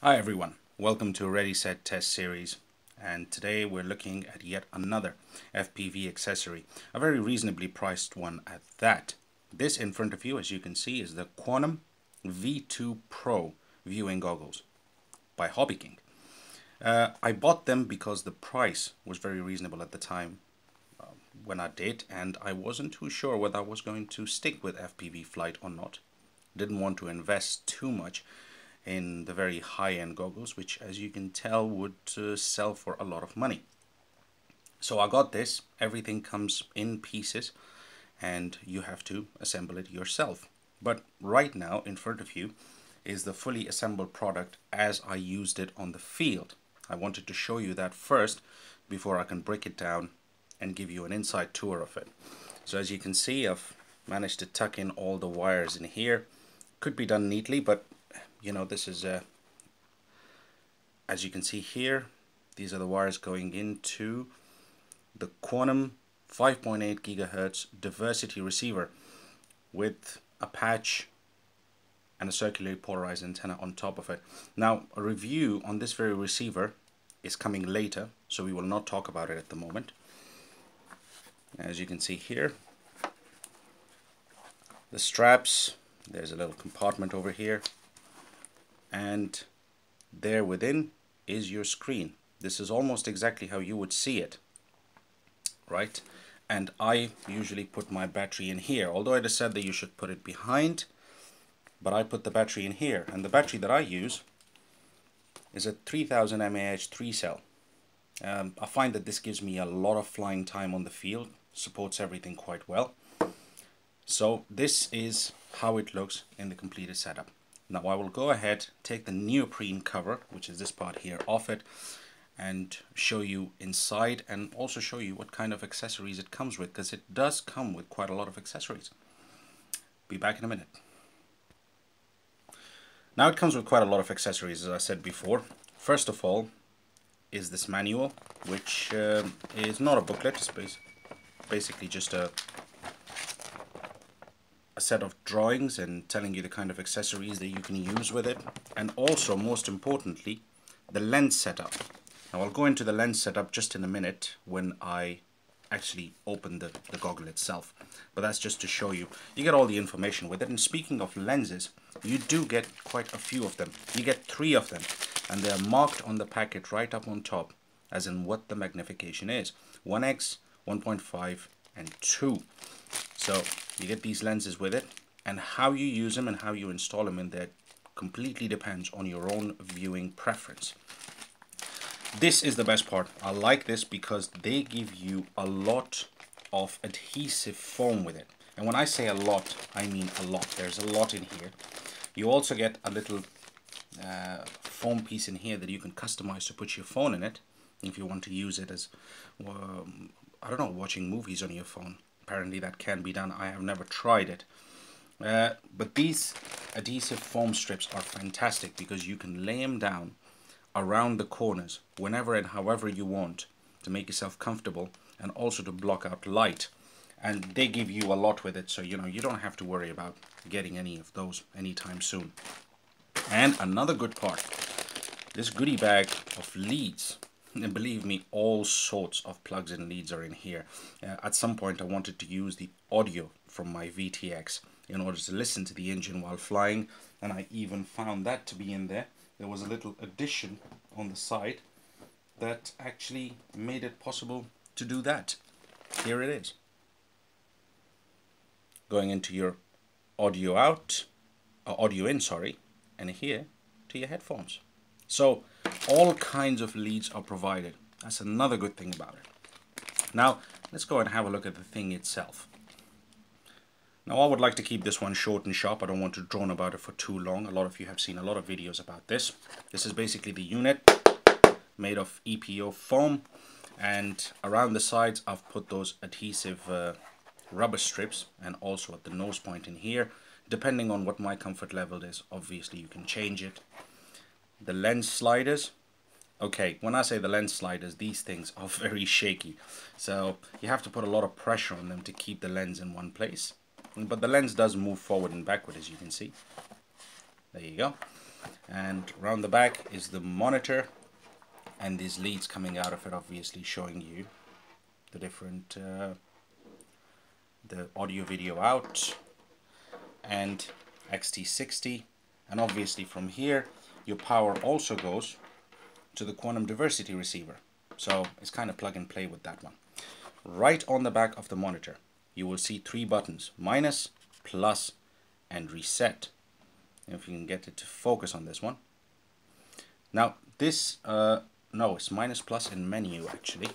Hi everyone, welcome to Ready Set Test series, and today we're looking at yet another FPV accessory, a very reasonably priced one at that. This in front of you, as you can see, is the Quanum V2 Pro viewing goggles by HOBBYKING. I bought them because the price was very reasonable at the time when I did, and I wasn't too sure whether I was going to stick with FPV flight or not. Didn't want to invest too much in the very high-end goggles, which as you can tell would sell for a lot of money. So I got this. Everything comes in pieces and you have to assemble it yourself. But right now in front of you is the fully assembled product as I used it on the field. I wanted to show you that first before I can break it down and give you an inside tour of it. So as you can see, I've managed to tuck in all the wires in here. Could be done neatly, but you know, this is as you can see here, these are the wires going into the Quanum 5.8 gigahertz diversity receiver with a patch and a circularly polarized antenna on top of it. Now, a review on this very receiver is coming later, so we will not talk about it at the moment. As you can see here, the straps, there's a little compartment over here, and there within is your screen. This is almost exactly how you would see it, right? And I usually put my battery in here, although it is said that you should put it behind, but I put the battery in here. And the battery that I use is a 3000 mAh 3-cell. I find that this gives me a lot of flying time on the field, supports everything quite well. So this is how it looks in the completed setup. Now I will go ahead, take the neoprene cover, which is this part here, off it, and show you inside, and also show you what kind of accessories it comes with, because it does come with quite a lot of accessories. Be back in a minute. Now it comes with quite a lot of accessories, as I said before. First of all is this manual, which is not a booklet, it's basically just a set of drawings and telling you the kind of accessories that you can use with it, and also most importantly the lens setup. Now I'll go into the lens setup just in a minute when I actually open the goggle itself, but that's just to show you get all the information with it. And speaking of lenses, you do get quite a few of them. You get 3 of them, and they're marked on the packet right up on top as in what the magnification is: 1x, 1.5 and 2. So you get these lenses with it, and how you use them and how you install them in there completely depends on your own viewing preference. This is the best part. I like this because they give you a lot of adhesive foam with it. And when I say a lot, I mean a lot. There's a lot in here. You also get a little foam piece in here that you can customize to put your phone in it if you want to use it as, I don't know, watching movies on your phone. Apparently that can be done. I have never tried it. But these adhesive foam strips are fantastic because you can lay them down around the corners whenever and however you want to make yourself comfortable, and also to block out light. And they give you a lot with it, so you know you don't have to worry about getting any of those anytime soon. And another good part, this goodie bag of leads. And believe me, all sorts of plugs and leads are in here. At some point I wanted to use the audio from my VTX in order to listen to the engine while flying, and I even found that to be in there. There was a little addition on the side that actually made it possible to do that. Here it is. Going into your audio out, audio in, sorry, and here to your headphones. So all kinds of leads are provided. That's another good thing about it. Now let's go and have a look at the thing itself. Now I would like to keep this one short and sharp. I don't want to drone about it for too long. A lot of you have seen a lot of videos about this. This is basically the unit made of EPO foam, and around the sides I've put those adhesive rubber strips, and also at the nose point in here. Depending on what my comfort level is, obviously you can change it. The lens sliders. Okay, when I say the lens sliders, these things are very shaky. So you have to put a lot of pressure on them to keep the lens in one place. But the lens does move forward and backward, as you can see. There you go. And around the back is the monitor, and these leads coming out of it, obviously showing you the different the audio video out, and XT60. And obviously from here your power also goes to the Quantum diversity receiver, so it's kind of plug and play with that one. Right on the back of the monitor you will see 3 buttons: minus, plus, and reset. If you can get it to focus on this one. Now this no, it's minus, plus, and menu actually.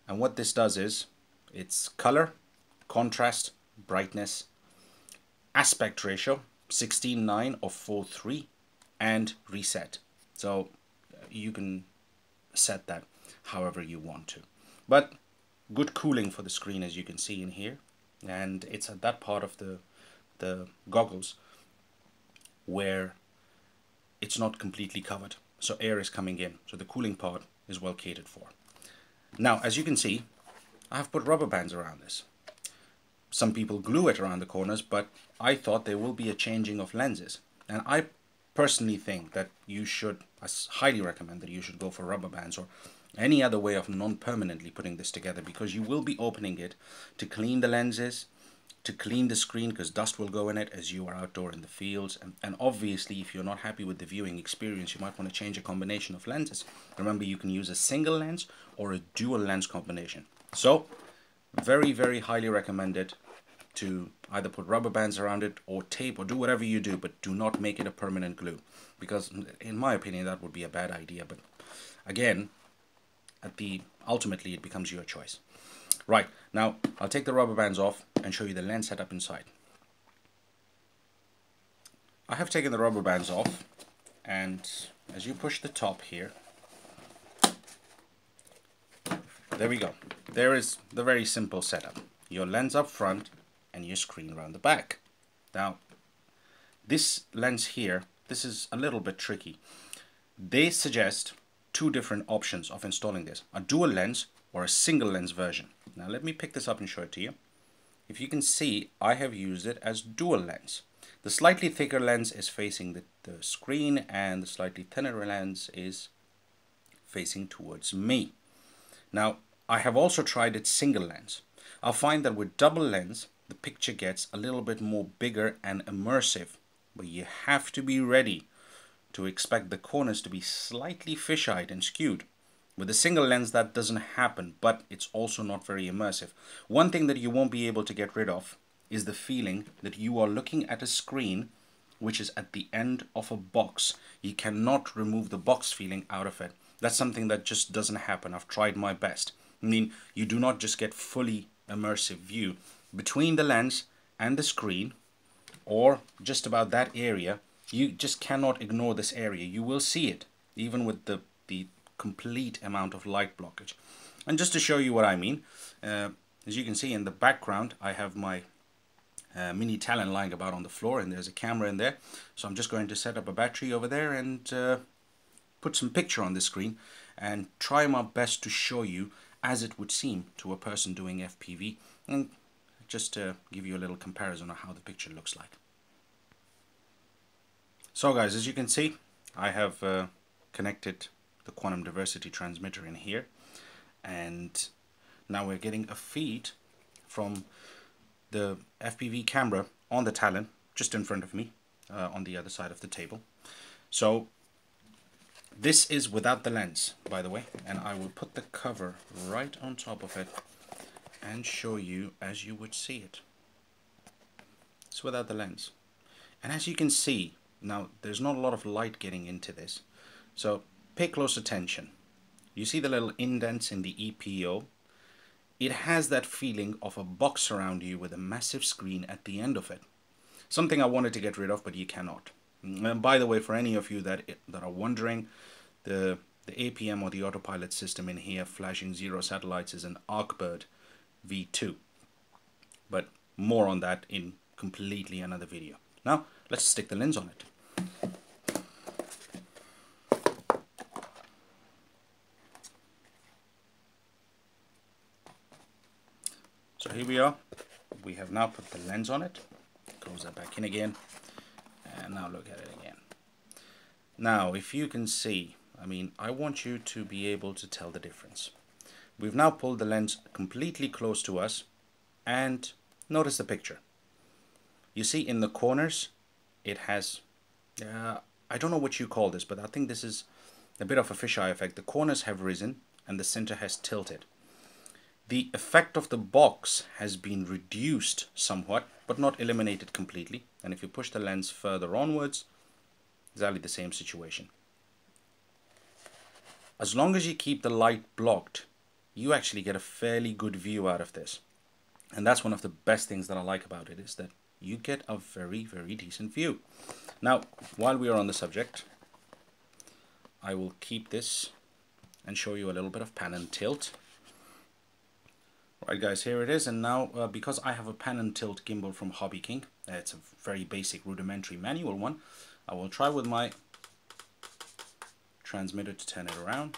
And what this does is it's color, contrast, brightness, aspect ratio 16:9 or 4:3, and reset. So you can set that however you want to. But good cooling for the screen, as you can see in here, and it's at that part of the goggles where it's not completely covered, so air is coming in, so the cooling part is well catered for. Now as you can see, I have put rubber bands around this. Some people glue it around the corners, but I thought there will be a changing of lenses, and I personally think that you should, I highly recommend that you should go for rubber bands or any other way of non-permanently putting this together, because you will be opening it to clean the lenses, to clean the screen, because dust will go in it as you are outdoor in the fields, and obviously if you're not happy with the viewing experience, you might want to change a combination of lenses. Remember, you can use a single lens or a dual lens combination. So very, very highly recommended to either put rubber bands around it or tape, or do whatever you do, but do not make it a permanent glue, because in my opinion that would be a bad idea. But again, ultimately it becomes your choice. Right, now I'll take the rubber bands off and show you the lens setup inside. I have taken the rubber bands off, and as you push the top here, there we go. There is the very simple setup. Your lens up front and your screen around the back. Now this lens here, this is a little bit tricky. They suggest 2 different options of installing this: a dual lens or a single lens version. Now let me pick this up and show it to you. If you can see, I have used it as dual lens. The slightly thicker lens is facing the screen, and the slightly thinner lens is facing towards me. Now I have also tried it single lens. I'll find that with double lens the picture gets a little bit more bigger and immersive, but you have to be ready to expect the corners to be slightly fisheyed and skewed. With a single lens that doesn't happen, but it's also not very immersive. One thing that you won't be able to get rid of is the feeling that you are looking at a screen which is at the end of a box. You cannot remove the box feeling out of it. That's something that just doesn't happen. I've tried my best. I mean, you do not just get fully immersive view. Between the lens and the screen, or just about that area, you just cannot ignore this area. You will see it, even with the complete amount of light blockage. And just to show you what I mean, as you can see in the background, I have my mini Talon lying about on the floor, and there's a camera in there. So I'm just going to set up a battery over there and put some picture on the screen and try my best to show you as it would seem to a person doing FPV, and just to give you a little comparison of how the picture looks like. So guys, as you can see, I have connected the Quantum diversity transmitter in here, and now we're getting a feed from the FPV camera on the Talon just in front of me on the other side of the table. So this is without the lens, by the way, and I will put the cover right on top of it and show you as you would see it. It's without the lens, and as you can see, now there's not a lot of light getting into this, so pay close attention. You see the little indents in the EPO? It has that feeling of a box around you with a massive screen at the end of it. Something I wanted to get rid of, but you cannot. And by the way, for any of you that are wondering, the APM or the autopilot system in here flashing 0 satellites is an Arcbird V2. But more on that in completely another video. Now, let's stick the lens on it. So here we are. We have now put the lens on it. Close that back in again. And now look at it again. Now, if you can see, I mean, I want you to be able to tell the difference. We've now pulled the lens completely close to us, and notice the picture. You see in the corners, it has, I don't know what you call this, but I think this is a bit of a fisheye effect. The corners have risen and the center has tilted. The effect of the box has been reduced somewhat, but not eliminated completely. And if you push the lens further onwards, exactly the same situation. As long as you keep the light blocked, you actually get a fairly good view out of this. And that's one of the best things that I like about it, is that you get a very, very decent view. Now, while we are on the subject, I will keep this and show you a little bit of pan and tilt. Right guys, here it is. And now because I have a pan and tilt gimbal from HOBBYKING, it's a very basic rudimentary manual one, I will try with my transmitter to turn it around.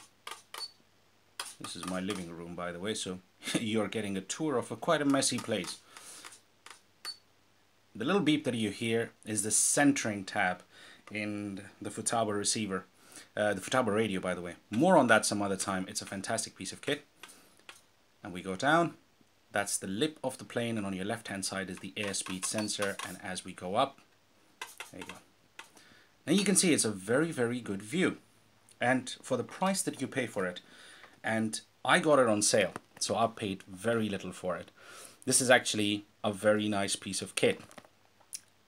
This is my living room, by the way, so you're getting a tour of quite a messy place. The little beep that you hear is the centering tab in the Futaba receiver, the Futaba radio, by the way. More on that some other time. It's a fantastic piece of kit. And we go down, that's the lip of the plane, and on your left hand side is the airspeed sensor, and as we go up, there you go. Now you can see it's a very, very good view, and for the price that you pay for it, and I got it on sale, so I paid very little for it. This is actually a very nice piece of kit.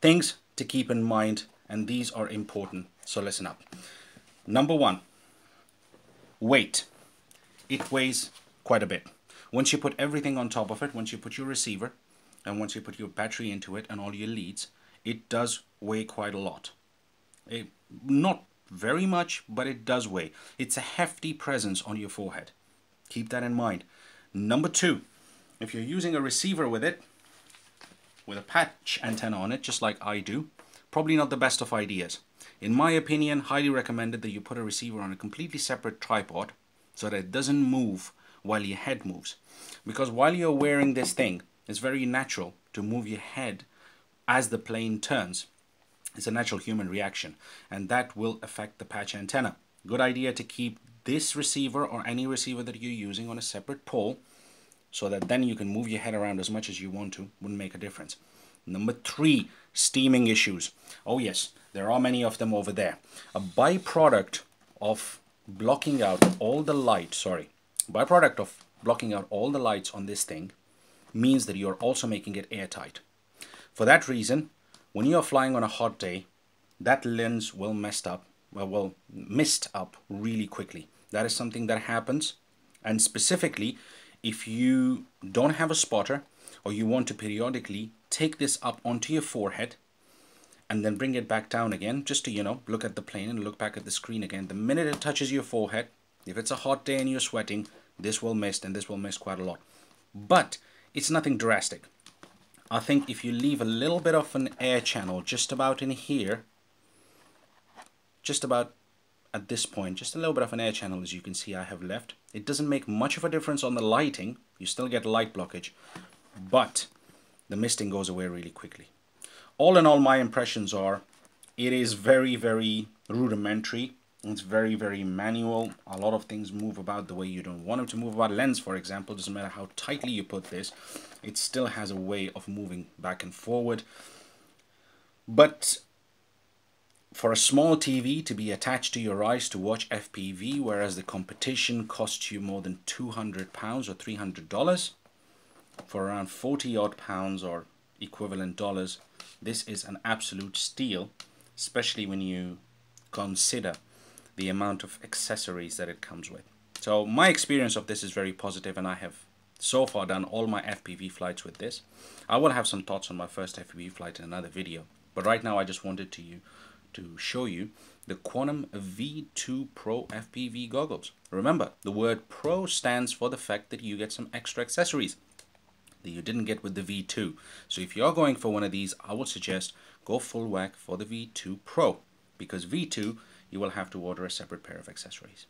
Things to keep in mind, and these are important, so listen up. Number one, weight. It weighs quite a bit. Once you put everything on top of it, once you put your receiver, and once you put your battery into it and all your leads, it does weigh quite a lot. Not very much, but it does weigh. It's a hefty presence on your forehead. Keep that in mind. Number two, if you're using a receiver with it, with a patch antenna on it, just like I do, probably not the best of ideas. In my opinion, highly recommended that you put a receiver on a completely separate tripod so that it doesn't move while your head moves. Because while you're wearing this thing, it's very natural to move your head as the plane turns. It's a natural human reaction, and that will affect the patch antenna. Good idea to keep this receiver or any receiver that you're using on a separate pole, so that then you can move your head around as much as you want to. Wouldn't make a difference. Number three, steaming issues. Oh yes, there are many of them over there. A byproduct of blocking out all the light, byproduct of blocking out all the lights on this thing means that you're also making it airtight. For that reason, when you're flying on a hot day, that lens will mist up really quickly. That is something that happens, and specifically if you don't have a spotter, or you want to periodically take this up onto your forehead and then bring it back down again, just to, you know, look at the plane and look back at the screen again. The minute it touches your forehead, if it's a hot day and you're sweating, this will mist, and this will mist quite a lot. But it's nothing drastic. I think if you leave a little bit of an air channel just about in here, just about at this point, just a little bit of an air channel, as you can see I have left. It doesn't make much of a difference on the lighting. You still get light blockage, but the misting goes away really quickly. All in all, my impressions are, it is very, very rudimentary. It's very, very manual. A lot of things move about the way you don't want them to move about. Lens, for example, doesn't matter how tightly you put this, it still has a way of moving back and forward. But for a small TV to be attached to your eyes to watch FPV, whereas the competition costs you more than £200 or $300, for around 40 odd pounds or equivalent dollars, this is an absolute steal, especially when you consider the amount of accessories that it comes with. So my experience of this is very positive, and I have so far done all my FPV flights with this. I will have some thoughts on my first FPV flight in another video, but right now I just wanted to show you the Quanum V2 Pro FPV goggles. Remember, the word Pro stands for the fact that you get some extra accessories that you didn't get with the V2. So if you're going for one of these, I would suggest go full whack for the V2 Pro, because V2 you will have to order a separate pair of accessories.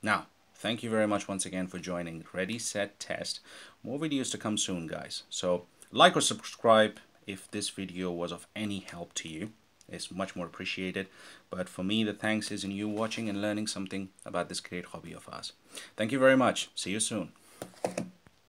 Now, thank you very much once again for joining. Ready, set, test. More videos to come soon, guys. So like or subscribe if this video was of any help to you. is much more appreciated. But for me, the thanks is in you watching and learning something about this great hobby of ours. Thank you very much. See you soon.